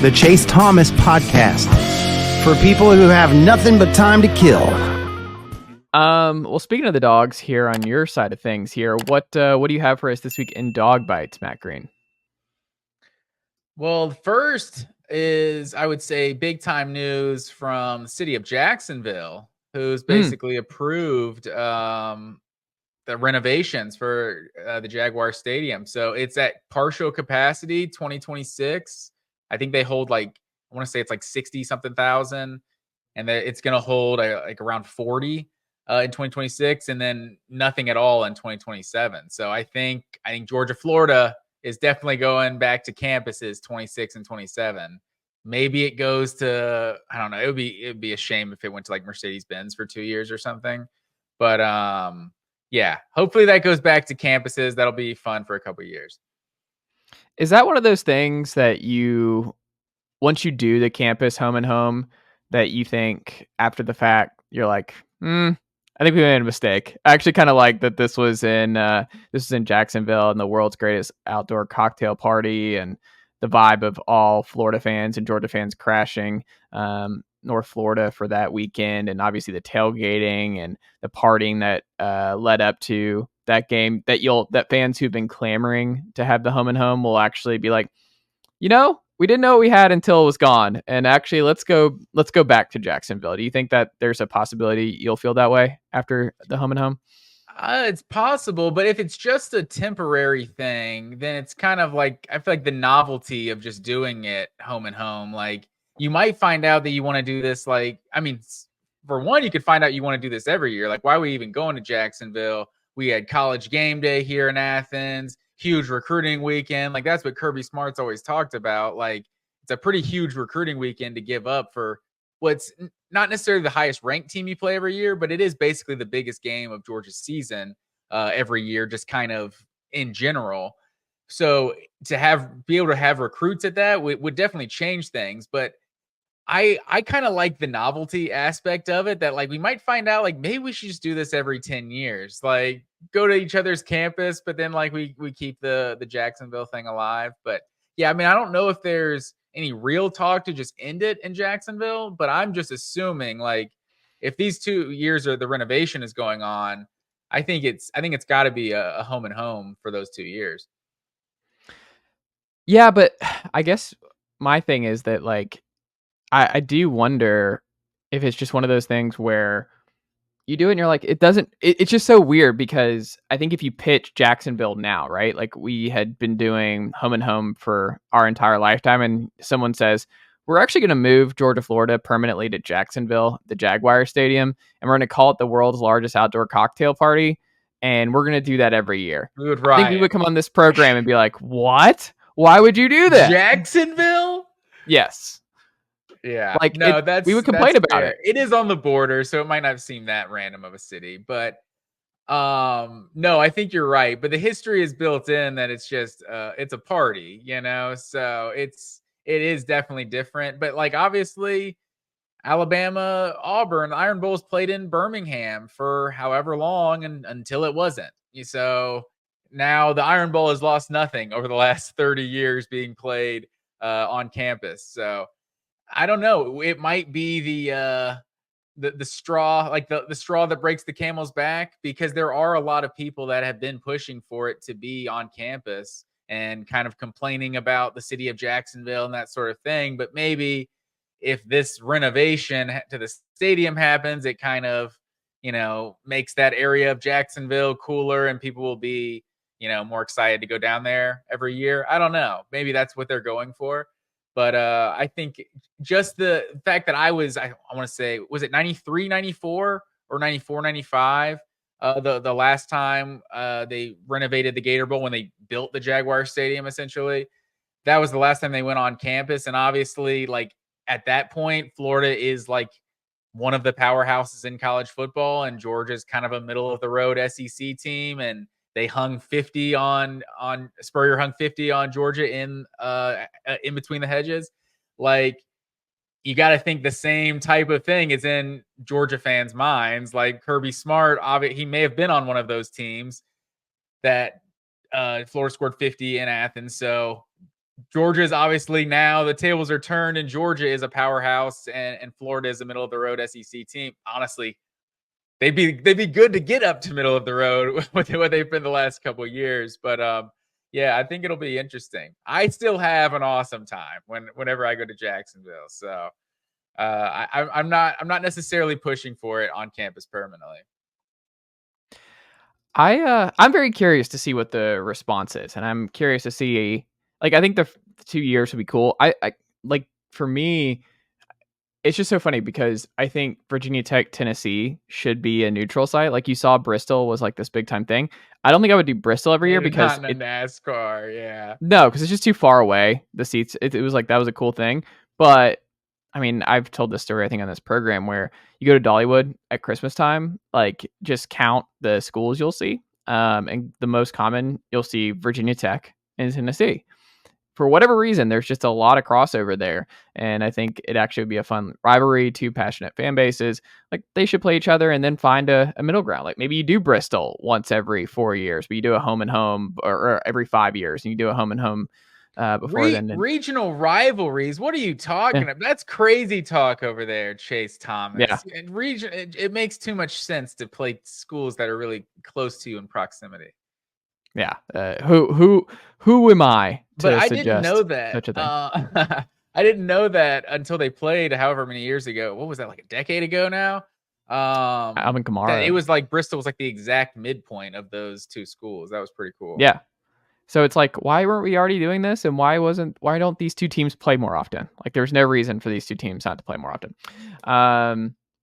the Chase Thomas Podcast, for people who have nothing but time to kill. Well, speaking of the dogs here on your side of things here, what do you have for us this week in Dog Bites, Matt Green? Well, first is, I would say, big time news from the city of Jacksonville, who's basically approved the renovations for the Jaguar Stadium. So it's at partial capacity 2026. I think they hold I want to say it's 60 something thousand, and that it's going to hold around 40 in 2026, and then nothing at all in 2027. So I think Georgia, Florida is definitely going back to campuses 26 and 27. Maybe it goes to, I don't know. It would be a shame if it went to Mercedes-Benz for 2 years or something. But yeah, hopefully that goes back to campuses. That'll be fun for a couple of years. Is that one of those things that once you do the campus home and home, that you think after the fact, you're like, I think we made a mistake. I actually kind of like that this was in Jacksonville and the world's greatest outdoor cocktail party, and the vibe of all Florida fans and Georgia fans crashing North Florida for that weekend, and obviously the tailgating and the partying that led up to that game, that fans who've been clamoring to have the home and home will actually be like, we didn't know what we had until it was gone. And actually, let's go back to Jacksonville. Do you think that there's a possibility you'll feel that way after the home and home? It's possible, but if it's just a temporary thing, then it's kind of I feel like the novelty of just doing it home and home. You might find out that you want to do this. For one, you could find out you want to do this every year. Why are we even going to Jacksonville? We had college game day here in Athens. Huge recruiting weekend. That's what Kirby Smart's always talked about. It's a pretty huge recruiting weekend to give up for what's not necessarily the highest ranked team you play every year, but it is basically the biggest game of Georgia's season every year, just kind of in general. So to be able to have recruits at that would definitely change things. But I kind of like the novelty aspect of it, that we might find out maybe we should just do this every 10 years, go to each other's campus, but then we keep the Jacksonville thing alive. But yeah, I don't know if there's any real talk to just end it in Jacksonville, but I'm just assuming if these 2 years or the renovation is going on, I think it's got to be a home and home for those 2 years. Yeah, but I guess my thing is that I do wonder if it's just one of those things where you do it and you're like, it's just so weird, because I think if you pitch Jacksonville now, right? We had been doing home and home for our entire lifetime, and someone says, we're actually going to move Georgia, Florida permanently to Jacksonville, the Jaguar Stadium, and we're going to call it the world's largest outdoor cocktail party. And we're going to do that every year. I think we would come on this program and be like, what? Why would you do that? Jacksonville? Yes. Yeah, we would complain about it. It is on the border, so it might not seem that random of a city, but no, I think you're right. But the history is built in that it's just it's a party, so it is definitely different. But obviously, Alabama, Auburn, the Iron Bowl's played in Birmingham for however long, and until it wasn't. So now the Iron Bowl has lost nothing over the last 30 years being played on campus. So I don't know. It might be the straw, the straw that breaks the camel's back, because there are a lot of people that have been pushing for it to be on campus and kind of complaining about the city of Jacksonville and that sort of thing. But maybe if this renovation to the stadium happens, it kind of, makes that area of Jacksonville cooler, and people will be, more excited to go down there every year. I don't know. Maybe that's what they're going for. But I think just the fact that I want to say, was it 93, 94 or 94, 95? The last time they renovated the Gator Bowl, when they built the Jaguar Stadium, essentially, that was the last time they went on campus. And obviously, at that point, Florida is one of the powerhouses in college football, and Georgia's kind of a middle of the road SEC team. And they hung 50 on Spurrier hung 50 on Georgia in between the hedges. You got to think the same type of thing is in Georgia fans' minds. Kirby Smart, he may have been on one of those teams that Florida scored 50 in Athens. So Georgia is obviously now the tables are turned, and Georgia is a powerhouse, and Florida is a middle of the road SEC team. Honestly, they'd be good to get up to middle of the road with what they've been the last couple of years. But yeah, I think it'll be interesting. I still have an awesome time whenever I go to Jacksonville. So I'm not necessarily pushing for it on campus permanently. I'm very curious to see what the response is, and I'm curious to see, like, I think the 2 years would be cool. I like, for me, it's just so funny because I think Virginia Tech, Tennessee should be a neutral site. Like, you saw Bristol was like this big time thing. I don't think I would do Bristol every year because not in a NASCAR, yeah. No, because it's just too far away. The seats, it was like that was a cool thing. But I mean, I've told this story, I think, on this program where you go to Dollywood at Christmas time, like, just count the schools you'll see. And the most common, you'll see Virginia Tech and Tennessee. For whatever reason, there's just a lot of crossover there. And I think it actually would be a fun rivalry, two passionate fan bases. Like, they should play each other and then find a middle ground. Like, maybe you do Bristol once every 4 years, but you do a home and home, or every 5 years, and you do a home and home before then. Regional rivalries. What are you talking about? That's crazy talk over there, Chase Thomas. Yeah. It makes too much sense to play schools that are really close to you in proximity. Yeah. Who am I to but I suggest didn't know that. such a thing? I didn't know that until they played however many years ago. What was that, like a decade ago now? Alvin Kamara. It was like Bristol was like the exact midpoint of those two schools. That was pretty cool. Yeah. So it's like, why weren't we already doing this? And why don't these two teams play more often? Like, there's no reason for these two teams not to play more often.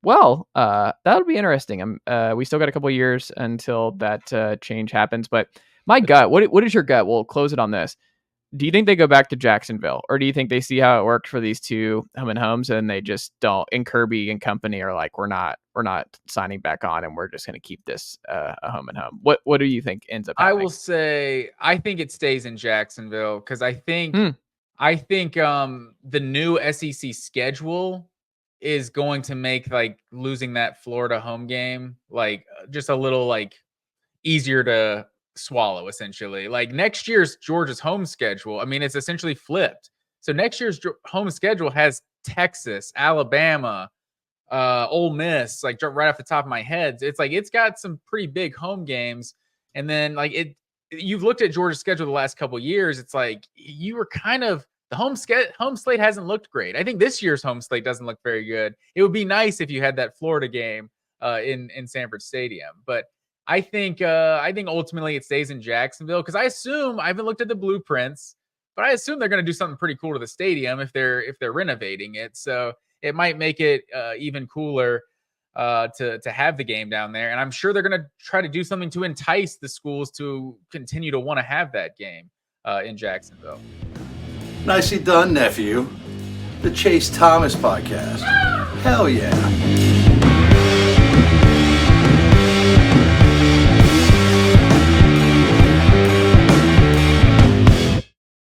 That'll be interesting. We still got a couple of years until that change happens. But my gut, what is your gut? We'll close it on this. Do you think they go back to Jacksonville, or do you think they see how it worked for these two home and homes and they just don't? And Kirby and company are like, we're not signing back on, and we're just going to keep this a home and home. What do you think ends up happening? I will say I think it stays in Jacksonville because I think the new SEC schedule is going to make like losing that Florida home game like just a little like easier to swallow, essentially. Like, next year's Georgia's home schedule, I mean, it's essentially flipped. So next year's home schedule has Texas, Alabama, Ole Miss, like right off the top of my head. It's like it's got some pretty big home games. And then like you've looked at Georgia's schedule the last couple of years, it's like you were kind of the home slate hasn't looked great. I think this year's home slate doesn't look very good. It would be nice if you had that Florida game in Sanford Stadium, but I think ultimately it stays in Jacksonville because I haven't looked at the blueprints, but I assume they're going to do something pretty cool to the stadium if they're renovating it. So it might make it even cooler to have the game down there. And I'm sure they're going to try to do something to entice the schools to continue to want to have that game in Jacksonville. Nicely done, nephew. The Chase Thomas podcast. Hell yeah.